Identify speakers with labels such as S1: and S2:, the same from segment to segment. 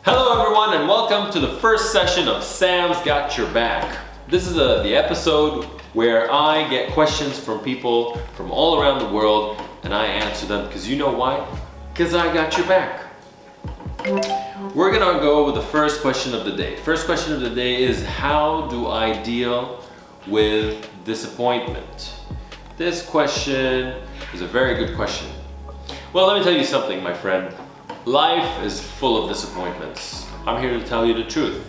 S1: Hello everyone and welcome to the first session of Sam's Got Your Back. This is the episode where I get questions from people from all around the world and I answer them because you know why? Because I got your back. We're gonna go with the first question of the day. First question of the day is, how do I deal with disappointment? This question is a very good question. Well, let me tell you something, my friend. Life is full of disappointments. I'm here to tell you the truth.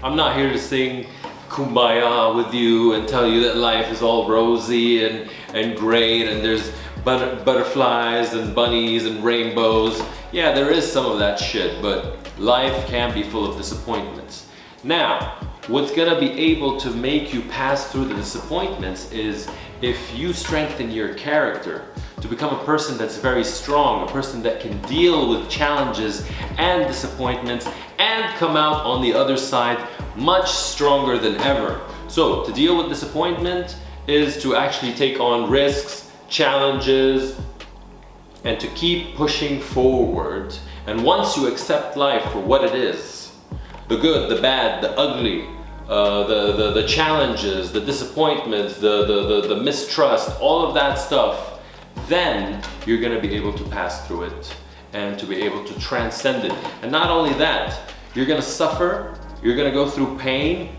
S1: I'm not here to sing kumbaya with you and tell you that life is all rosy and great and there's butterflies and bunnies and rainbows. Yeah, there is some of that shit, but life can be full of disappointments. Now, what's gonna be able to make you pass through the disappointments is if you strengthen your character to become a person that's very strong, a person that can deal with challenges and disappointments and come out on the other side much stronger than ever. So to deal with disappointment is to actually take on risks, challenges, and to keep pushing forward. And once you accept life for what it is, the good, the bad, the ugly, the challenges, the disappointments, the mistrust, all of that stuff, then you're gonna be able to pass through it and to be able to transcend it. And not only that, you're gonna suffer, you're gonna go through pain,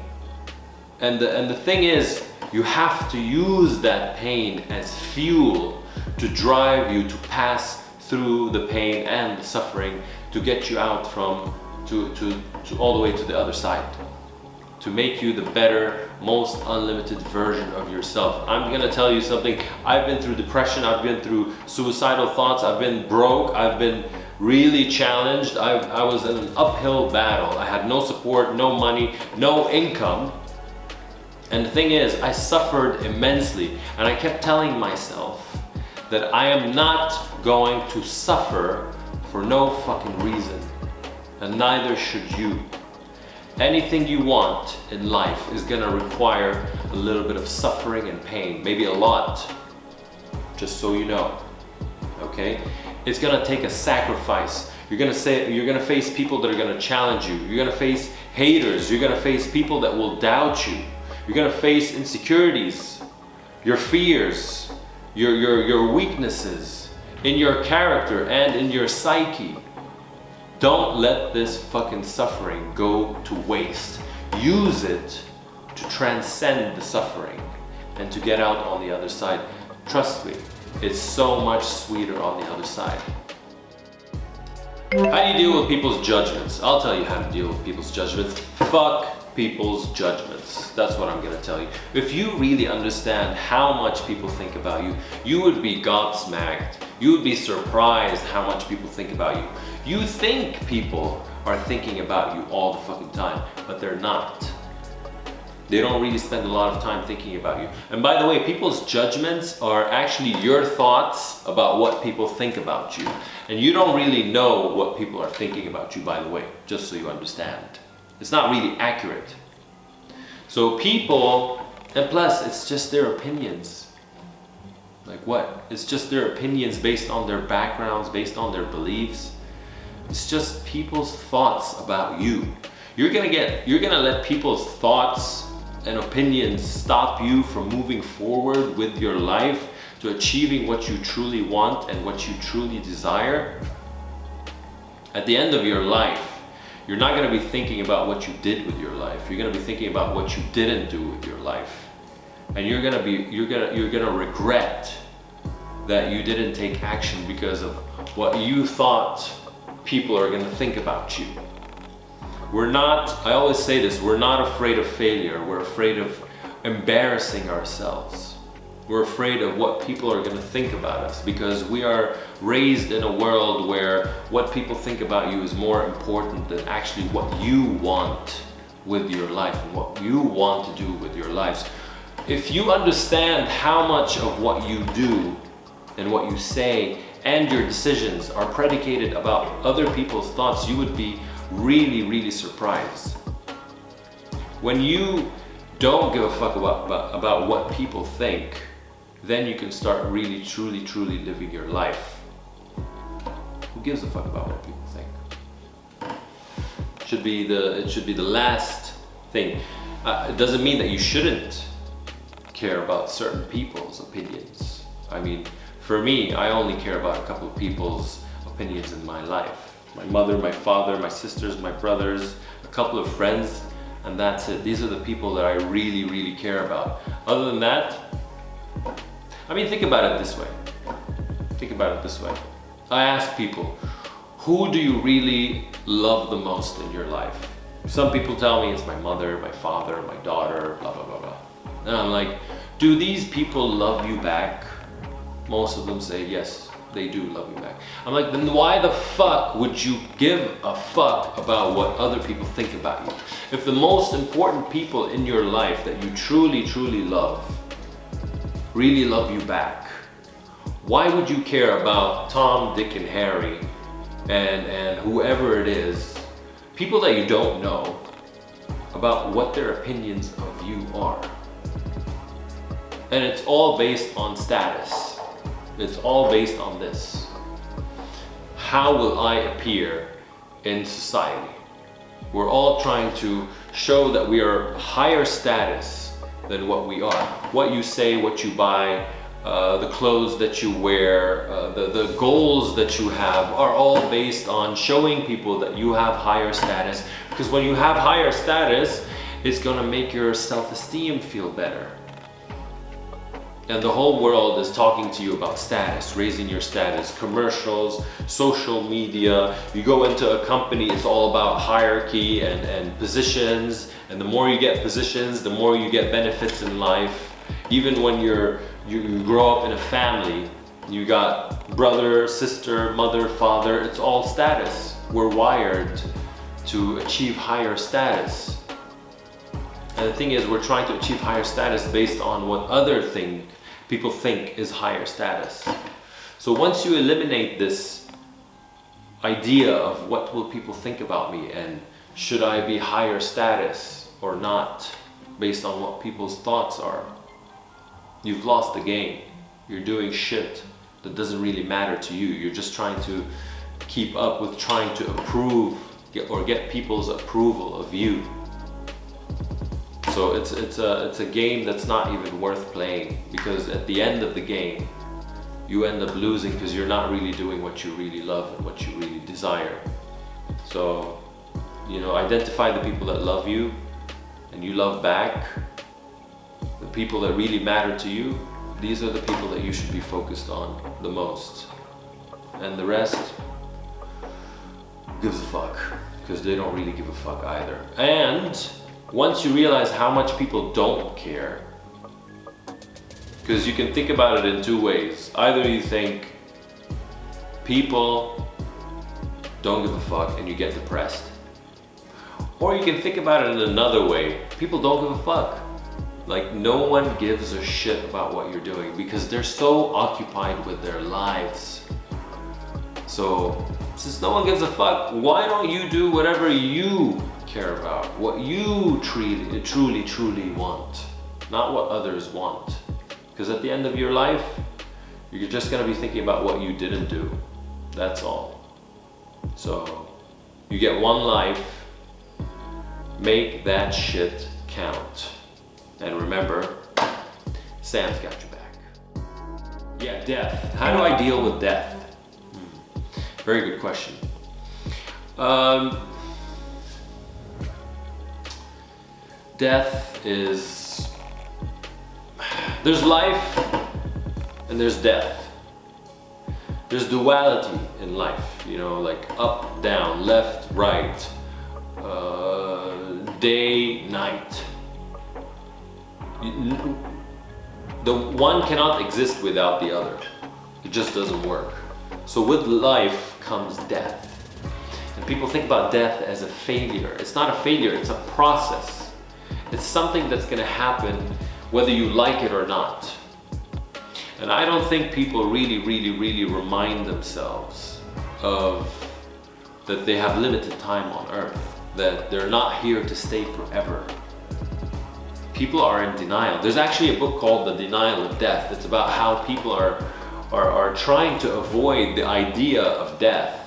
S1: and the thing is, you have to use that pain as fuel to drive you to pass through the pain and the suffering to get you out from, to all the way to the other side, to make you the better, most unlimited version of yourself. I'm gonna tell you something. I've been through depression, I've been through suicidal thoughts, I've been broke, I've been really challenged. I was in an uphill battle. I had no support, no money, no income. And the thing is, I suffered immensely. And I kept telling myself that I am not going to suffer for no fucking reason. And neither should you. Anything you want in life is gonna require a little bit of suffering and pain, maybe a lot, just so you know, okay? It's gonna take a sacrifice. You're gonna face people that are gonna challenge you. You're gonna face haters. You're gonna face people that will doubt you. You're gonna face insecurities, your fears, your weaknesses in your character and in your psyche. Don't let this fucking suffering go to waste. Use it to transcend the suffering and to get out on the other side. Trust me, it's so much sweeter on the other side. How do you deal with people's judgments? I'll tell you how to deal with people's judgments. Fuck people's judgments. That's what I'm gonna tell you. If you really understand how much people think about you, you would be gobsmacked. You would be surprised how much people think about you. You think people are thinking about you all the fucking time, but they're not. They don't really spend a lot of time thinking about you. And by the way, people's judgments are actually your thoughts about what people think about you. And you don't really know what people are thinking about you, by the way, just so you understand. It's not really accurate. So people, and plus it's just their opinions. Like what? It's just their opinions based on their backgrounds, based on their beliefs. It's just people's thoughts about you. You're gonna let people's thoughts and opinions stop you from moving forward with your life to achieving what you truly want and what you truly desire. At the end of your life, you're not gonna be thinking about what you did with your life. You're gonna be thinking about what you didn't do with your life. And you're gonna regret that you didn't take action because of what you thought people are gonna think about you. I always say this, we're not afraid of failure. We're afraid of embarrassing ourselves. We're afraid of what people are gonna think about us because we are raised in a world where what people think about you is more important than actually what you want with your life and what you want to do with your lives. If you understand how much of what you do and what you say and your decisions are predicated about other people's thoughts, you would be really, really surprised. When you don't give a fuck about what people think, then you can start really, truly, truly living your life. Who gives a fuck about what people think? It should be the last thing. It doesn't mean that you shouldn't care about certain people's opinions. I mean, for me, I only care about a couple of people's opinions in my life. My mother, my father, my sisters, my brothers, a couple of friends, and that's it. These are the people that I really, really care about. Other than that, I mean, think about it this way. Think about it this way. I ask people, who do you really love the most in your life? Some people tell me it's my mother, my father, my daughter, blah, blah, blah, blah. And I'm like, do these people love you back? Most of them say, yes, they do love you back. I'm like, then why the fuck would you give a fuck about what other people think about you? If the most important people in your life that you truly, truly love, really love you back, why would you care about Tom, Dick, and Harry and whoever it is, people that you don't know, about what their opinions of you are? And it's all based on status. It's all based on this. How will I appear in society? We're all trying to show that we are higher status than what we are. What you say, what you buy, the clothes that you wear, the goals that you have are all based on showing people that you have higher status. Because when you have higher status, it's gonna make your self-esteem feel better. And the whole world is talking to you about status, raising your status, commercials, social media. You go into a company, it's all about hierarchy and positions. And the more you get positions, the more you get benefits in life. Even when you grow up in a family, you got brother, sister, mother, father, it's all status. We're wired to achieve higher status. And the thing is, we're trying to achieve higher status based on what other thing people think is higher status. So once you eliminate this idea of what will people think about me and should I be higher status or not based on what people's thoughts are, you've lost the game. You're doing shit that doesn't really matter to you. You're just trying to keep up with trying to approve or get people's approval of you. So it's a game that's not even worth playing, because at the end of the game you end up losing because you're not really doing what you really love and what you really desire. So, you know, identify the people that love you and you love back. The people that really matter to you, these are the people that you should be focused on the most. And the rest gives a fuck, because they don't really give a fuck either. And once you realize how much people don't care, because you can think about it in two ways. Either you think people don't give a fuck and you get depressed. Or you can think about it in another way. People don't give a fuck. Like, no one gives a shit about what you're doing because they're so occupied with their lives. So, since no one gives a fuck, why don't you do whatever you care about, what you truly want, not what others want. Because at the end of your life, you're just gonna be thinking about what you didn't do. That's all. So, you get one life, make that shit count. And remember, Sam's got your back. Yeah, death. How do I deal with death? Very good question. Death is, there's life and there's death. There's duality in life, you know, like up, down, left, right, day, night. The one cannot exist without the other. It just doesn't work. So with life comes death. And people think about death as a failure. It's not a failure, it's a process. It's something that's gonna happen whether you like it or not. And I don't think people really remind themselves of that they have limited time on earth, that they're not here to stay forever. People are in denial. There's actually a book called The Denial of Death. It's about how people are trying to avoid the idea of death.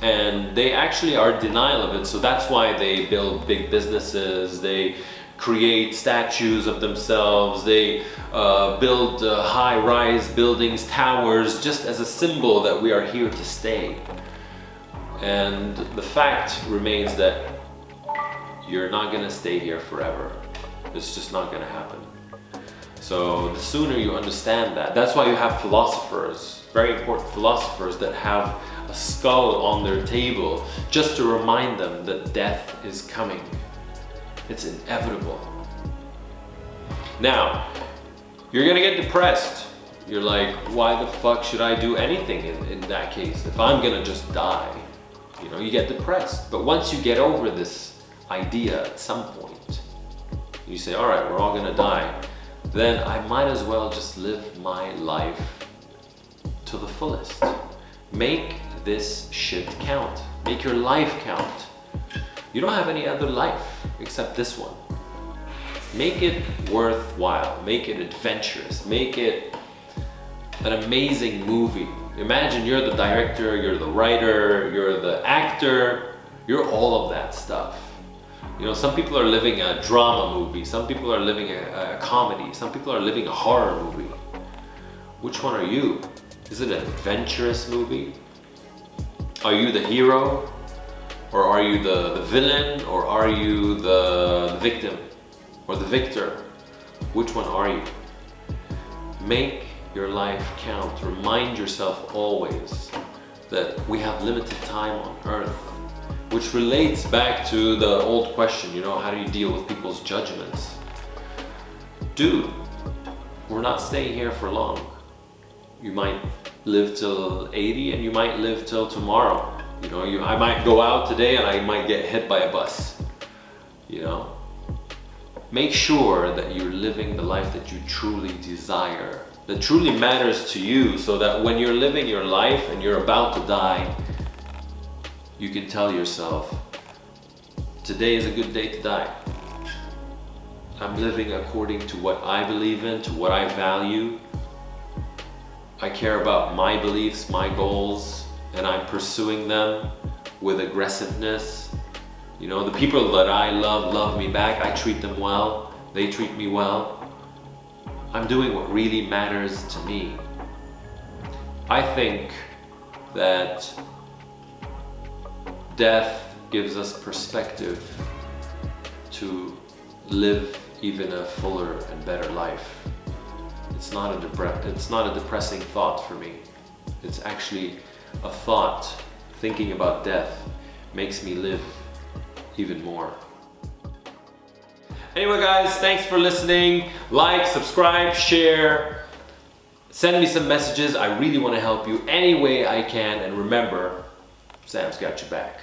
S1: And they actually are in denial of it, so that's why they build big businesses, they create statues of themselves, they build high-rise buildings, towers, just as a symbol that we are here to stay. And the fact remains that you're not gonna stay here forever. It's just not gonna happen. So the sooner you understand that, that's why you have philosophers, very important philosophers, that have a skull on their table just to remind them that death is coming. It's inevitable. Now, you're gonna get depressed. You're like, why the fuck should I do anything in that case if I'm gonna just die? You know, you get depressed. But once you get over this idea at some point, you say, all right, we're all gonna die, then I might as well just live my life to the fullest. Make this shit count. Make your life count. You don't have any other life except this one. Make it worthwhile. Make it adventurous. Make it an amazing movie. Imagine you're the director, you're the writer, you're the actor, you're all of that stuff. You know, some people are living a drama movie, some people are living a comedy, some people are living a horror movie. Which one are you? Is it an adventurous movie? Are you the hero? Or are you the villain? Or are you the victim? Or the victor? Which one are you? Make your life count. Remind yourself always that we have limited time on earth, which relates back to the old question, you know, how do you deal with people's judgments? Dude, we're not staying here for long. You might live till 80 and you might live till tomorrow. You know, I might go out today and I might get hit by a bus. You know, make sure that you're living the life that you truly desire, that truly matters to you, so that when you're living your life and you're about to die, you can tell yourself, today is a good day to die. I'm living according to what I believe in, to what I value. I care about my beliefs, my goals, and I'm pursuing them with aggressiveness. You know, the people that I love me back. I treat them well, they treat me well. I'm doing what really matters to me. I think that death gives us perspective to live even a fuller and better life. It's not a depressing thought for me. It's actually a thought. Thinking about death makes me live even more. Anyway guys, thanks for listening. Like, subscribe, share. Send me some messages. I really want to help you any way I can. And remember, Sam's got your back.